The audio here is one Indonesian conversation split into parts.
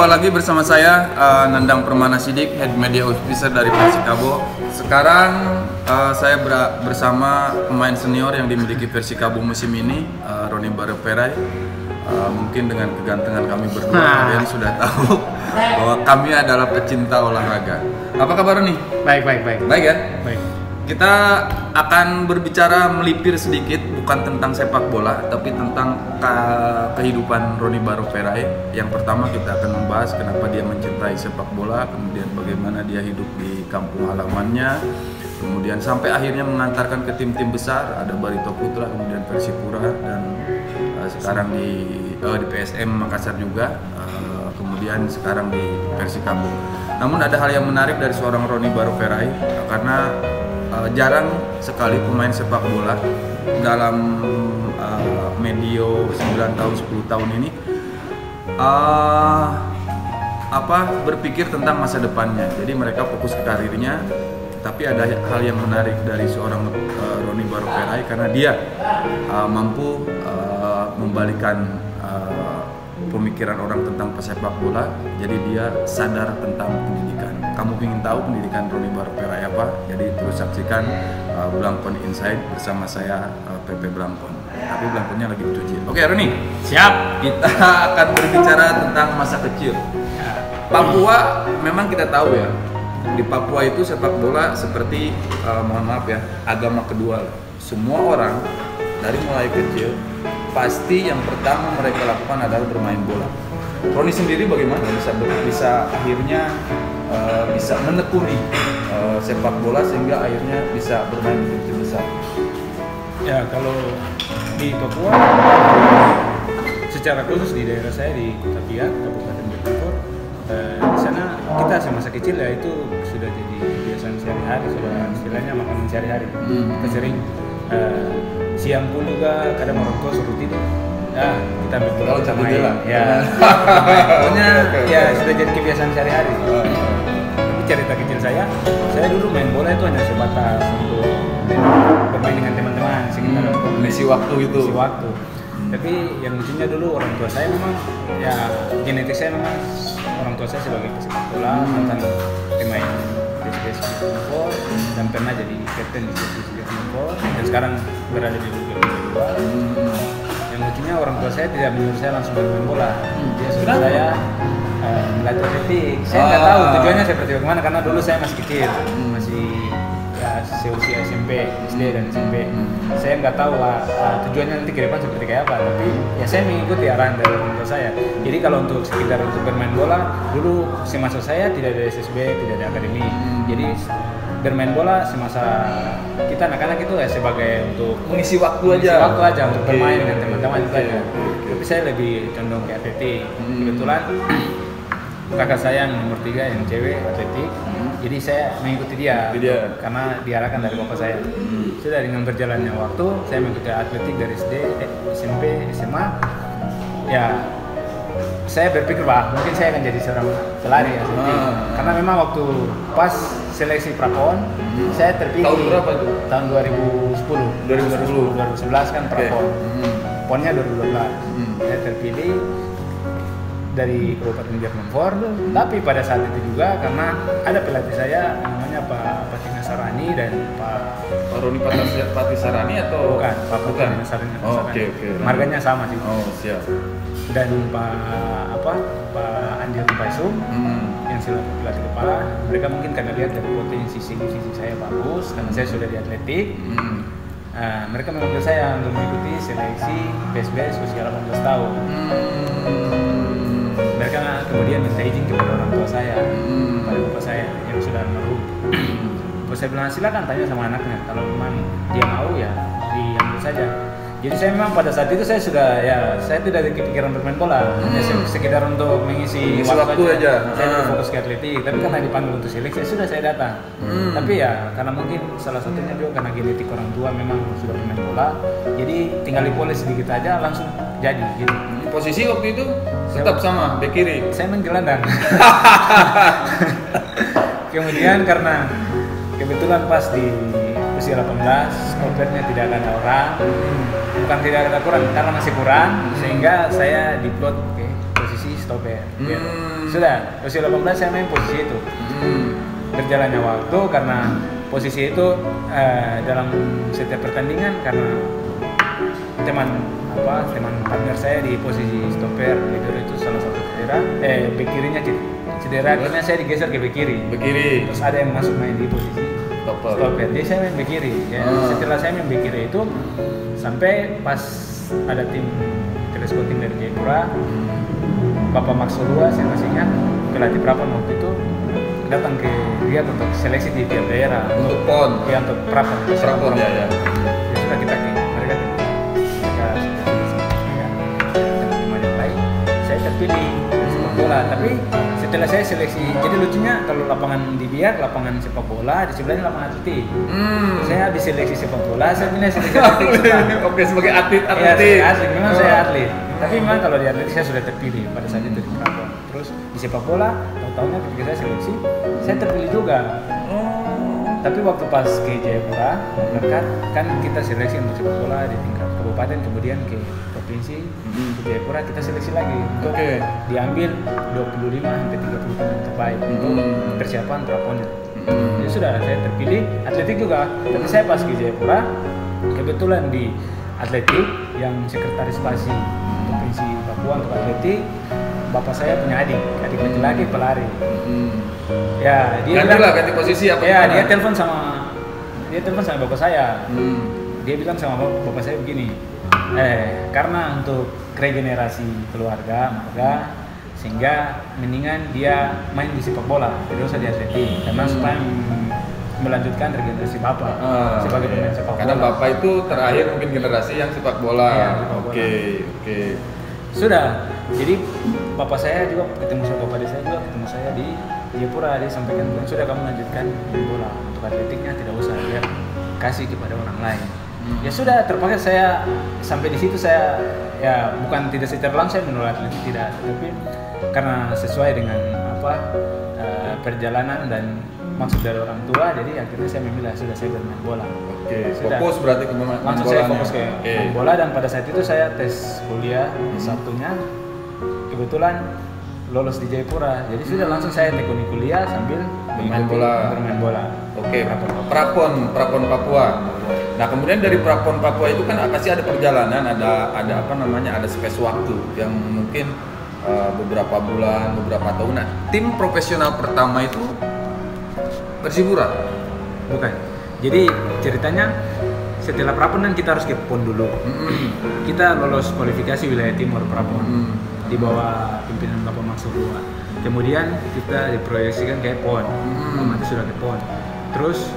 Jumpa lagi bersama saya Nandang Permana Sidik, Head Media Officer dari Persikabo. Sekarang saya bersama pemain senior yang dimiliki Persikabo musim ini, Roni Baroperai. Mungkin dengan kegantengan kami berdua kalian sudah tahu bahwa kami adalah pecinta olahraga. Apa kabar Roni? Baik. Baik ya? Baik. Kita akan berbicara melipir sedikit, bukan tentang sepak bola, tapi tentang kehidupan Roni Baroperai. Yang pertama kita akan membahas kenapa dia mencintai sepak bola, kemudian bagaimana dia hidup di kampung halamannya, kemudian sampai akhirnya mengantarkan ke tim-tim besar, ada Barito Putra, kemudian Persipura, dan sekarang di PSM Makassar juga, kemudian sekarang di Persikabo. Namun ada hal yang menarik dari seorang Roni Baroperai, karena jarang sekali pemain sepak bola dalam medio 9 tahun 10 tahun ini berpikir tentang masa depannya. Jadi mereka fokus ke karirnya, tapi ada hal yang menarik dari seorang Roni Baroperai karena dia mampu membalikan pemikiran orang tentang pesepak bola. Jadi dia sadar tentang pendidikan. Kamu ingin tahu pendidikan Roni Baroperai apa? Jadi terus saksikan Blangkon Inside bersama saya, PP Blangkon. Tapi Blangkonnya lagi dicuci. Oke Roni, Siap. kita akan berbicara tentang masa kecil. Papua memang kita tahu ya, di Papua itu sepak bola seperti mohon maaf ya, agama kedua. Semua orang dari mulai kecil pasti yang pertama mereka lakukan adalah bermain bola. Roni sendiri bagaimana bisa akhirnya bisa menekuni sepak bola sehingga akhirnya bisa bermain di tim besar? Ya, kalau di Papua secara khusus di daerah saya di Kota Biak, Kabupaten Bogor, di sana kita semasa kecil ya itu sudah jadi kebiasaan sehari-hari, sudah istilahnya makanan sehari-hari. Kita sering siang pun juga kadang orang tua suruh tidur, ya kita ambil bola sama main. Ya, pokoknya ya sudah jadi kebiasaan sehari-hari. Tapi cerita kecil saya dulu main bola itu hanya sebatas untuk bermain dengan teman-teman sekitar mengisi waktu itu. Mengisi waktu. Tapi yang lucunya dulu orang tua saya memang ya genetik saya memang orang tua saya sebagai pesepak bola, mantan pemain PSBS Singapura dan pernah jadi kapten di PSBS Singapura dan sekarang berada di Liga 2. Yang lucunya orang tua saya tidak menyuruh saya langsung bermain bola. Dia suruh saya melatih atletik. Saya nggak tahu tujuannya seperti bagaimana karena dulu saya masih kecil, masih ya seusia SMP, SD dan SMP. Saya nggak tahu tujuannya nanti ke depan seperti kayak apa, tapi ya saya mengikuti arahan dari orang tua saya. Jadi kalau untuk sekedar untuk bermain bola, dulu semasa saya tidak ada SSB, tidak ada akademi. Jadi bermain bola semasa kita anak-anak itu ya sebagai untuk mengisi waktu aja untuk bermain dengan teman-teman itu aja. Tapi saya lebih condong ke atletik. Kebetulan kakak saya yang nomor 3 yang cewek atletik. Jadi saya mengikuti dia karena diarahkan dari bapak saya. Sudah dengan berjalannya waktu, saya mengikuti atletik dari SD, SMP, SMA. Ya, saya berpikir mungkin saya akan jadi seorang pelari atletik. Karena memang waktu pas seleksi prapon, saya terpilih. Tahun berapa itu? Tahun 2011 kan prapon. Ponnya 2012. Saya terpilih dari Kabupaten Biak Numfor, tapi pada saat itu juga karena ada pelatih saya namanya Pak Patina Sarani dan Pak Roni Patisarani atau bukan Pak Patina Sarani. Oke. Marganya sama sih. Oh siap. Dan Pak Andi Paisum yang selaku pelatih kepala, mereka mungkin karena lihat dari potensi sisi saya bagus karena saya sudah di atletik. Mereka memanggil saya untuk mengikuti seleksi PSBS usia 18 tahun. Mereka kemudian minta izin kepada orang tua saya, pada bapak saya yang sudah almarhum. Terus saya bilang silakan tanya sama anaknya, kalau memang dia mau ya diambil saja. Jadi saya memang pada saat itu saya sudah saya tidak ada kepikiran bermain bola, hanya sekedar untuk mengisi waktu aja. Saya dulu fokus ke atletik, tapi karena dipanggil untuk seleksi saya datang. Tapi ya karena mungkin salah satunya juga karena genetik orang tua memang sudah bermain bola, jadi tinggal dipoles sedikit aja langsung jadi gitu. Posisi waktu itu tetap sama, bek kiri. Saya main gelandang. Kemudian karena kebetulan pas di usia 18, stoppernya tidak ada orang. Bukan tidak ada kurang, karena masih kurang, sehingga saya diplot ke posisi stopper. Sudah, usia 18 saya main posisi itu. Berjalannya waktu karena posisi itu dalam setiap pertandingan karena teman partner saya di posisi stopper itu salah satu cedera, bek kirinya cedera, akhirnya saya digeser ke bek kiri. Terus ada yang masuk main di posisi stopper. Jadi saya main bek kiri. Ya. Setelah saya main bek kiri itu sampai pas ada tim teleskoping dari Jayapura, Bapak Max Solua, saya masih ingat, pelatih Prapon waktu itu datang ke dia untuk seleksi di tiap daerah untuk PON, ya untuk Prapon ya. Sudah kita mereka lain, saya terpilih sepak bola. Tapi setelah saya seleksi, jadi lucunya kalau lapangan di Biak, lapangan sepak bola, di sebelahnya lapangan atletik. Saya habis seleksi sepak bola, saya pindah seleksi atletik. Oke, sebagai atlet. Ya, memang saya atlet. Tapi memang kalau di atletik saya sudah terpilih pada saat itu di Prapon. Terus di sepak bola, tahun-tahunnya ketika saya seleksi, saya terpilih juga. Tapi waktu pas ke Jayapura, berangkat kan kita seleksi untuk sepak bola di tingkat kabupaten, kemudian ke provinsi, ke Jayapura kita seleksi lagi untuk diambil 25 sampai 30 pemain terbaik untuk persiapan Praponnya. Jadi sudah saya terpilih atletik juga. Tapi saya pas ke Jayapura, kebetulan di atletik yang sekretaris PASI provinsi Papua untuk atletik, bapak saya punya adik laki-laki pelari. Ya, dia ganti posisi apa? Ya, dia telepon sama bapak saya. Dia bilang sama bapak saya begini, karena untuk regenerasi keluarga, marga, sehingga mendingan dia main di sepak bola, tidak usah di atletik, karena supaya melanjutkan regenerasi bapak sebagai pemain sepak bola. Karena bapak itu terakhir mungkin generasi yang sepak bola. Ya, Oke. Sudah, jadi bapak saya juga ketemu saya, bapak saya juga ketemu saya di Jayapura. Dia sampaikan, sudah kamu lanjutkan main bola, untuk atletiknya tidak usah, dia kasih kepada orang lain. Ya sudah, terpaksa saya sampai di situ. Saya ya bukan tidak secara langsung saya menolak atletik, tidak, tapi karena sesuai dengan perjalanan dan maksud dari orang tua, jadi akhirnya saya memilih sudah saya bermain bola. Fokus berarti ke main langsung bola. Saya fokus ke main bola, dan pada saat itu saya tes kuliah satunya kebetulan lolos di Jayapura, jadi sudah langsung saya tekuni kuliah sambil bermain bola. Prapon Papua. Nah, kemudian dari Prapon Papua itu kan pasti ada perjalanan, ada space waktu yang mungkin beberapa bulan, beberapa tahun. Nah, tim profesional pertama itu Persipura? Bukan. Jadi ceritanya setelah Prapon kan kita harus ke PON dulu. Kita lolos kualifikasi wilayah timur Prapon di bawah pimpinan Bapak Max Solua. Kemudian kita diproyeksikan ke PON. Otomatis sudah ke PON. Terus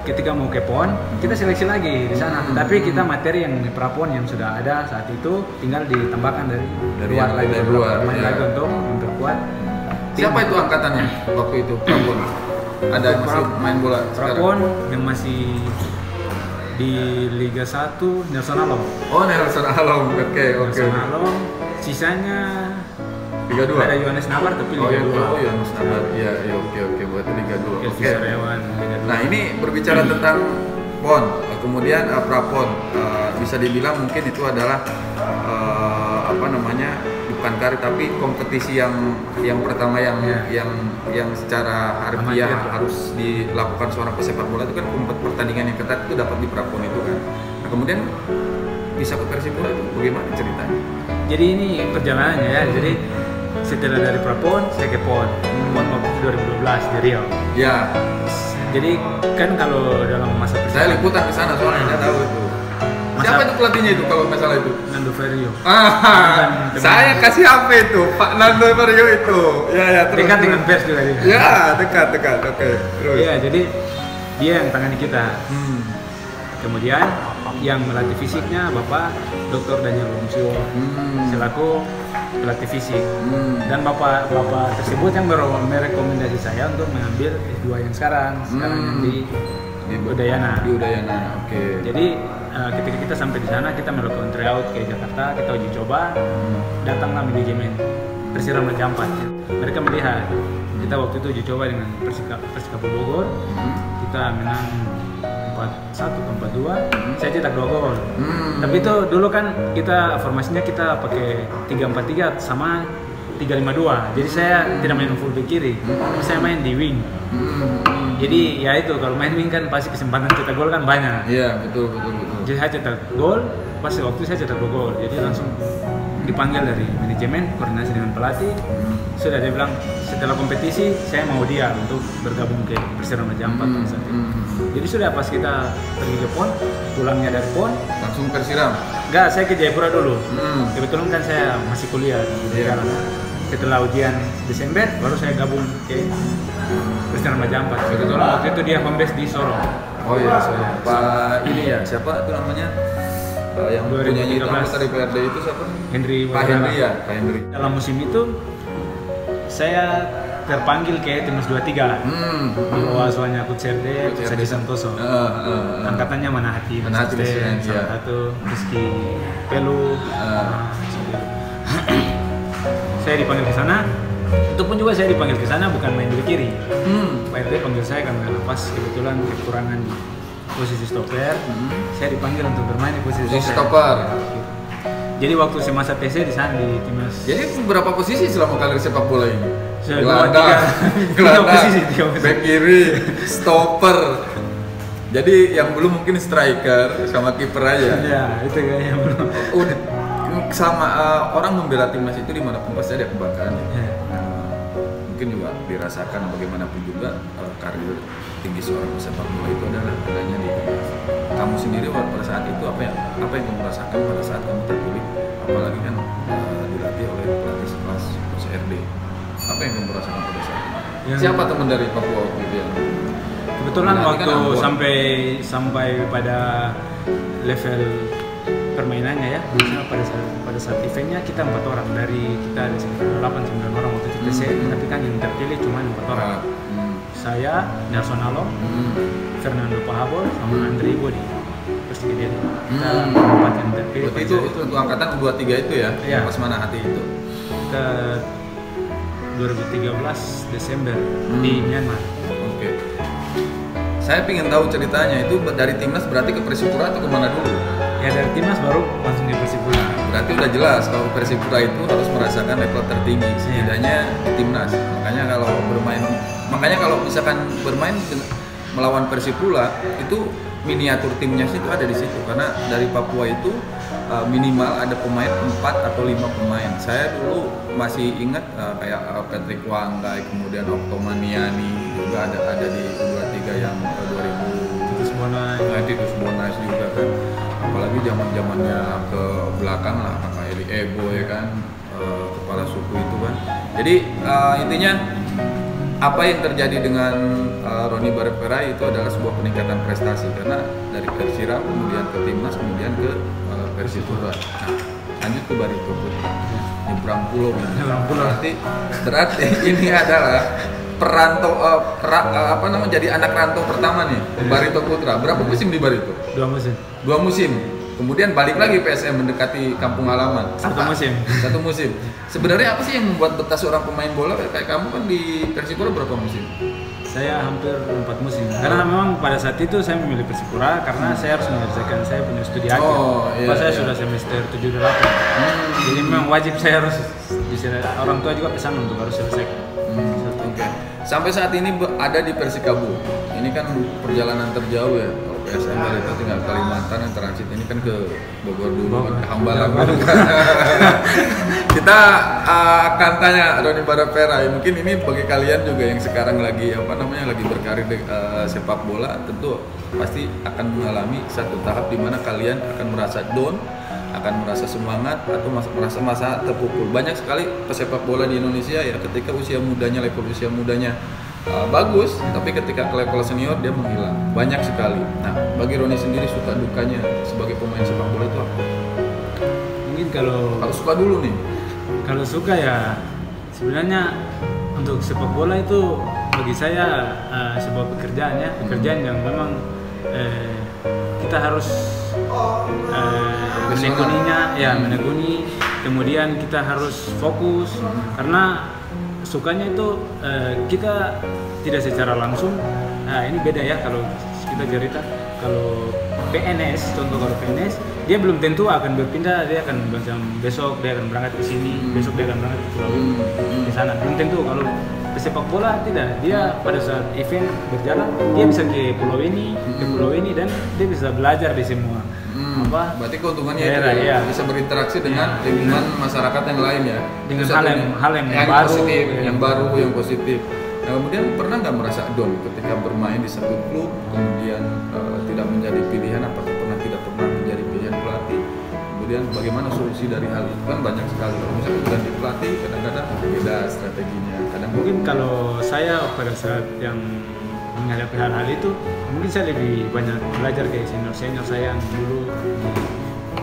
ketika mau ke PON, kita seleksi lagi di sana. Tapi kita materi yang di Prapon yang sudah ada saat itu tinggal ditambahkan dari luar lagi lagi untuk memperkuat. Siapa itu angkatannya waktu itu Prapon? Ada yang masih main bola Prapon yang masih di Liga 1 Nelson Alom. Oh, Nelson Alom. Oke. Nelson Alom. Sisanya Liga 2. Ada Yohanes Nabar tapi Liga 2. Oh, Yohanes Nabar. Iya, oke, berarti Liga 2. Oke. Nah, ini berbicara tentang PON, kemudian Prapon, bisa dibilang mungkin itu adalah bukan karir tapi kompetisi yang pertama yang secara harfiah harus dilakukan seorang pesepak bola itu kan pertandingan yang ketat itu dapat di Prapon itu kan. Nah, kemudian bisa ke Persipura itu bagaimana ceritanya? Jadi ini perjalanannya ya. Jadi setelah dari Prapon saya ke PON. PON waktu 2012 di Riau. Ya. Jadi kan kalau dalam masa saya liputan ke sana soalnya saya tahu itu. Siapa itu pelatihnya itu kalau masalah itu? Nando Ferio. Saya kasih HP itu, Pak Nando Ferio itu. Ya, terus. Dekat dengan pers juga dia. Ya, dekat. Oke. Terus. Iya, jadi dia yang tangani kita. Kemudian yang melatih fisiknya Bapak Dr. Daniel Lomsio selaku pelatih fisik. Dan bapak tersebut yang merekomendasi saya untuk mengambil S2 yang sekarang yang di Udayana. Di Udayana, oke. Jadi ketika kita sampai di sana, kita melakukan tryout ke Jakarta, kita uji coba, datanglah manajemen Persira Raja Ampat. Mereka melihat kita waktu itu uji coba dengan Persikabo Bogor, kita menang 4-1 ke 4-2, saya cetak 2 gol. Tapi itu dulu kan kita formasinya kita pakai 3-4-3 sama 3-5-2. Jadi saya tidak main full back kiri, saya main di wing. Jadi ya itu, kalau main wing kan pasti kesempatan cetak gol kan banyak. Iya, betul. Jadi saya cetak gol, pasti waktu saya cetak 2 gol. Jadi langsung dipanggil dari manajemen, koordinasi dengan pelatih. Sudah dia bilang setelah kompetisi saya mau dia untuk bergabung ke Persira Remaja 4 saat itu. Jadi sudah pas kita pergi ke PON, pulangnya dari PON Langsung Persira. enggak, saya ke Jayapura dulu. Kebetulan kan saya masih kuliah di Jakarta. Setelah ujian Desember baru saya gabung ke Persira Remaja 4. Kebetulan waktu itu dia home base di Sorong. Oh iya, Pak ini ya, siapa itu namanya? Yang punya nyita dari PRD itu siapa? Pak Henry ya, Pak Henry. Dalam musim itu saya terpanggil ke timnas 23. Di bawah asuhannya Coach Serde, Saji Santoso. Angkatannya Manahati, Manahati salah satu Rizky Pelu. Saya dipanggil ke sana. Itu pun juga saya dipanggil ke sana bukan main di kiri. Pak RT panggil saya karena pas kebetulan kekurangan di posisi stopper. Saya dipanggil untuk bermain di posisi stopper. Jadi waktu semasa TC di sana di timnas. Jadi berapa posisi selama karir sepak bola ini? Gelandang, posisi, back kiri, stopper. Jadi yang belum mungkin striker sama kiper aja. Ya, itu kayaknya belum. Udah sama orang membela timnas itu dimanapun pasti ada kebanggaan. Mungkin juga dirasakan bagaimanapun juga karir tinggi seorang pesepak bola itu adalah adanya di timnas. Kamu sendiri pada saat itu apa yang kamu rasakan pada saat kamu terpilih, apalagi kan dilatih oleh pelatih sekelas Coach RD. Apa yang kamu rasakan pada saat itu? Siapa teman dari Papua waktu itu yang kebetulan waktu sampai pada level permainannya ya, misalnya pada saat eventnya kita 4 orang dari kita ada sekitar 8-9 orang waktu itu TC, tapi kan yang terpilih cuma 4 orang. Saya, Nelson Alom, Fernando Pahabol, sama Andre Bodi. Terus dia kita 4 yang terpilih. Berarti itu untuk angkatan U23 itu ya? Iya. Pas Manahati itu? Ke 2013 Desember di Myanmar. Oke. Saya ingin tahu ceritanya itu dari timnas berarti ke Persipura atau kemana dulu? Ya dari timnas baru langsung di Persipura. Berarti udah jelas kalau Persipura itu harus merasakan level tertinggi setidaknya di timnas. Makanya kalau misalkan bermain melawan Persipura itu miniatur timnya itu ada di situ karena dari Papua itu minimal ada pemain 4 atau 5 pemain. Saya dulu masih ingat kayak Patrick Wanggai, kemudian Oktomaniani juga ada di U23 yang 2000 Titus Bonais juga kan. Apalagi zamannya ke belakang lah Kakak Eli Ebo ya kan, kepala suku itu kan. Jadi intinya apa yang terjadi dengan Roni Barepera itu adalah sebuah peningkatan prestasi karena dari Persira kemudian ke timnas kemudian ke Persipura. Nah, lanjut ke Barito Putra. Nyebrang pulau. Berarti ini adalah perantau jadi anak rantau pertama nih Barito Putra. Berapa musim di Barito? 2 musim. 2 musim. Kemudian balik lagi PSM mendekati kampung halaman. 1 musim. 1 musim. Sebenarnya apa sih yang membuat betah seorang pemain bola kayak kamu kan di Persipura berapa musim? Saya hampir 4 musim. Karena memang pada saat itu saya memilih Persipura karena saya harus menyelesaikan saya punya studi akhir. Saya sudah semester 7-8. Jadi memang wajib saya harus bisa, orang tua juga pesan untuk harus selesaikan. Oke. Sampai saat ini ada di Persikabo. Ini kan perjalanan terjauh ya. Kalau PSM dari itu tinggal Kalimantan yang transit ini kan ke Bogor dulu, ke Hambalang. Kita akan tanya Roni Barepera. Mungkin ini bagi kalian juga yang sekarang lagi lagi berkarir di sepak bola, tentu pasti akan mengalami satu tahap di mana kalian akan merasa down, akan merasa semangat atau merasa masa terpukul. Banyak sekali pesepak bola di Indonesia ya ketika level usia mudanya bagus, tapi ketika ke level senior dia menghilang. Banyak sekali. Nah, bagi Roni sendiri suka dukanya sebagai pemain sepak bola itu apa? Mungkin kalau suka dulu nih. Kalau suka ya sebenarnya untuk sepak bola itu bagi saya sebuah pekerjaan yang memang kita harus menekuninya, kemudian kita harus fokus karena sukanya itu kita tidak secara langsung. Nah ini beda ya kalau kita cerita kalau PNS, contoh kalau PNS, dia belum tentu akan berpindah, dia akan macam besok dia akan berangkat ke sini, besok dia akan berangkat ke Pulau ini, di sana. Belum tentu. Kalau pesepak bola tidak, dia pada saat event berjalan, dia bisa ke pulau ini dan dia bisa belajar di semua. Berarti keuntungannya daerah, itu ya. bisa berinteraksi dengan lingkungan masyarakat yang lain ya. Dengan Itu hal yang baru, positif, ya. yang baru, yang positif. Nah, kemudian pernah nggak merasa down ketika bermain di satu klub, kemudian tidak menjadi pilihan, apakah tidak pernah menjadi pilihan pelatih? Kemudian bagaimana solusi dari hal itu? Kan banyak sekali. Kalau misalnya ganti pelatih, kadang-kadang beda strateginya. Mungkin kalau saya pada saat yang menghadapi hal-hal itu, mungkin saya lebih banyak belajar kayak senior saya yang dulu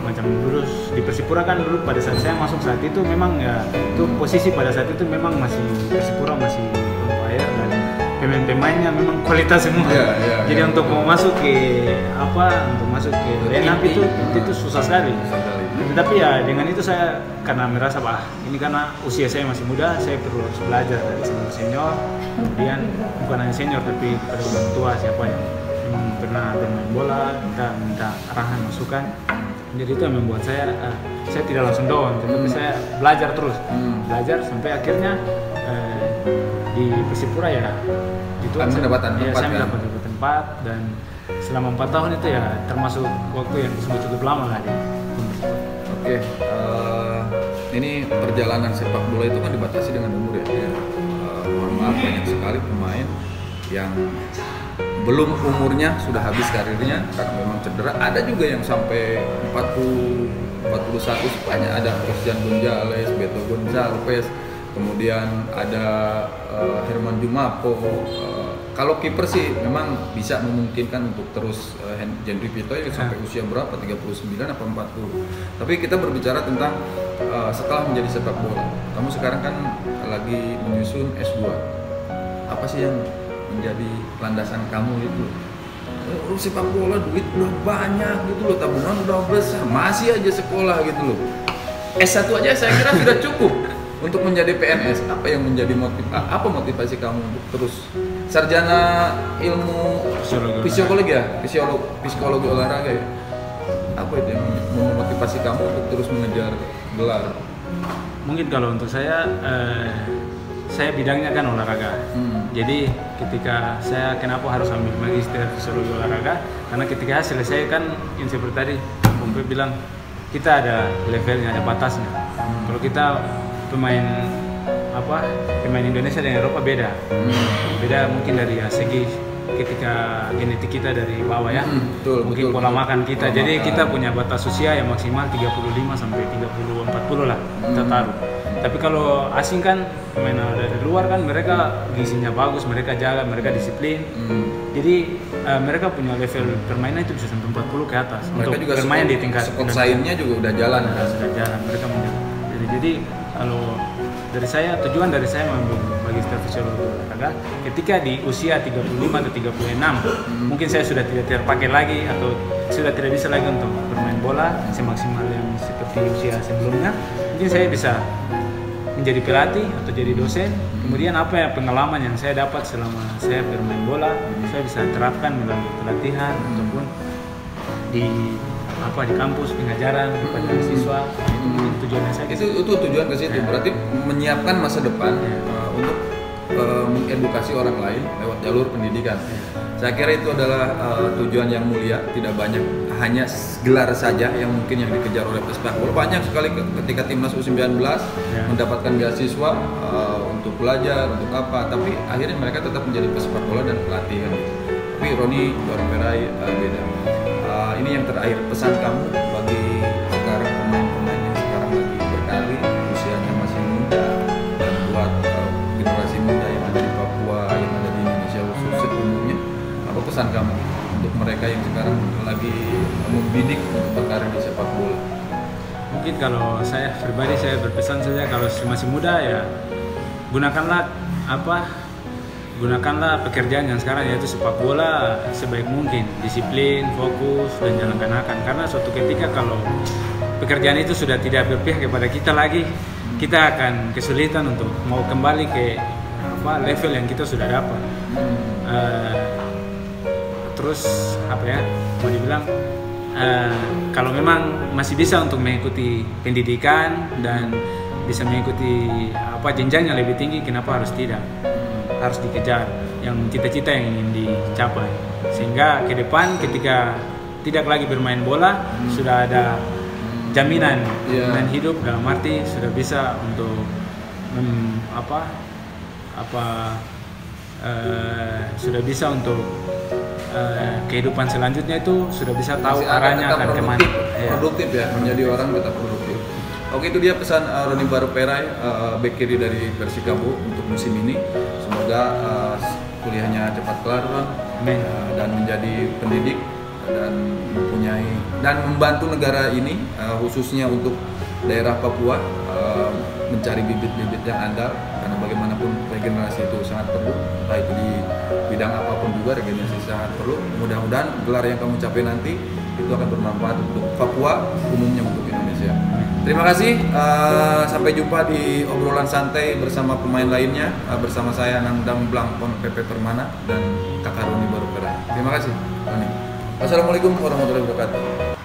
macam dulu di Persipura kan dulu pada saat saya masuk saat itu memang ya itu posisi pada saat itu memang masih Persipura masih on dan pemain-pemainnya memang kualitas semua. Jadi untuk mau masuk ke lineup itu susah sekali. Tetapi ya dengan itu saya karena merasa ini karena usia saya masih muda, saya perlu harus belajar dari senior, kemudian bukan hanya senior tapi pada orang tua siapa yang memang pernah bermain bola, minta arahan masukan. Jadi itu yang membuat saya tidak langsung down, tetapi saya belajar terus, belajar sampai akhirnya di Persipura ya itu saya mendapat tempat dan selama 4 tahun itu ya termasuk waktu yang cukup lama lah di Persipura. Oke, ini perjalanan sepak bola itu kan dibatasi dengan umur ya. Mohon maaf banyak sekali pemain yang belum umurnya sudah habis karirnya karena memang cedera. Ada juga yang sampai 40, 41 banyak, ada Christian Gonzalez, Beto Gonzalez, kemudian ada Herman Jumapo. Kalau kiper sih memang bisa memungkinkan untuk terus Hendry Pito ya sampai usia berapa, 39 apa 40. Tapi kita berbicara tentang setelah menjadi sepak bola. Kamu sekarang kan lagi menyusun S2. Apa sih yang menjadi landasan kamu itu? Sepak bola duit udah banyak gitu loh, tabungan udah besar, masih aja sekolah gitu loh. S1 aja saya kira sudah cukup untuk menjadi PNS. Apa yang menjadi motivasi kamu untuk terus sarjana ilmu psikologi olahraga ya? Apa itu yang memotivasi kamu untuk terus mengejar gelar? Mungkin kalau untuk saya bidangnya kan olahraga. Jadi ketika saya kenapa harus ambil magister fisiologi olahraga? Karena ketika selesai kan yang seperti tadi Pompe bilang kita ada levelnya, ada batasnya. Kalau kita pemain Indonesia dengan Eropa beda mungkin dari segi ketika genetik kita dari bawah ya, mungkin pola makan kita. Jadi kita punya batas usia yang maksimal 35 sampai 30-40 lah kita taruh. Tapi kalau asing kan pemain dari luar kan mereka gizinya bagus, mereka jaga, mereka disiplin. Jadi mereka punya level permainan itu bisa sampai 40 ke atas. Mereka untuk juga bermain di tingkat sainsnya juga udah jalan. Sudah jalan mereka menjaga. Jadi kalau tujuan dari saya mengambil magister fisiologi olahraga ketika di usia 35 atau 36 mungkin saya sudah tidak terpakai lagi atau sudah tidak bisa lagi untuk bermain bola semaksimal yang seperti usia sebelumnya. Mungkin saya bisa menjadi pelatih atau jadi dosen. Kemudian apa ya pengalaman yang saya dapat selama saya bermain bola saya bisa terapkan melalui pelatihan ataupun di kampus pengajaran kepada siswa. Itu mungkin tujuannya saya. Itu tujuan ke situ. Berarti menyiapkan masa depan untuk mengedukasi orang lain lewat jalur pendidikan. Saya kira itu adalah tujuan yang mulia. Tidak banyak hanya gelar saja yang mungkin yang dikejar oleh pesepak bola. Banyak sekali ketika timnas U19 mendapatkan beasiswa untuk belajar, untuk apa. Tapi akhirnya mereka tetap menjadi pesepak bola dan pelatih kan. Tapi Roni Barong-Perai beda. Ini yang terakhir, pesan kamu bagi sekarang pemain-pemain yang sekarang lagi berkarir, usianya masih muda, dan buat generasi muda yang ada di Papua, yang ada di Indonesia khususnya umumnya, apa pesan kamu untuk mereka yang sekarang lagi membidik untuk berkarir di sepak bola? Mungkin kalau saya pribadi saya berpesan saja kalau masih muda ya gunakanlah pekerjaan yang sekarang yaitu sepak bola sebaik mungkin, disiplin, fokus, dan jangan kanakan. Karena suatu ketika kalau pekerjaan itu sudah tidak berpihak kepada kita lagi, kita akan kesulitan untuk mau kembali ke level yang kita sudah dapat. terus apa ya, mau dibilang kalau memang masih bisa untuk mengikuti pendidikan dan bisa mengikuti apa jenjang yang lebih tinggi, kenapa harus tidak? Harus dikejar yang cita-cita yang ingin dicapai, sehingga ke depan ketika tidak lagi bermain bola sudah ada jaminan jaminan hidup, dalam arti sudah bisa untuk sudah bisa untuk kehidupan selanjutnya itu sudah bisa tahu arahnya akan kemana. Produktif ya, menjadi orang tetap produktif. Oke, itu dia pesan Roni Baruk Perai, bek kiri dari Persikabo untuk musim ini. Semoga kuliahnya cepat kelar, Bang, dan menjadi pendidik dan mempunyai dan membantu negara ini, khususnya untuk daerah Papua, mencari bibit-bibit yang andal, karena bagaimanapun regenerasi itu sangat perlu, entah itu di bidang apapun juga regenerasi sangat perlu. Mudah-mudahan gelar yang kamu capai nanti itu akan bermanfaat untuk Papua, umumnya untuk Indonesia. Terima kasih, sampai jumpa di obrolan santai bersama pemain lainnya, bersama saya Nandang Blangkon PP Permana dan Kakak Roni Baruk Perai. Terima kasih, Roni. Wassalamualaikum warahmatullahi wabarakatuh.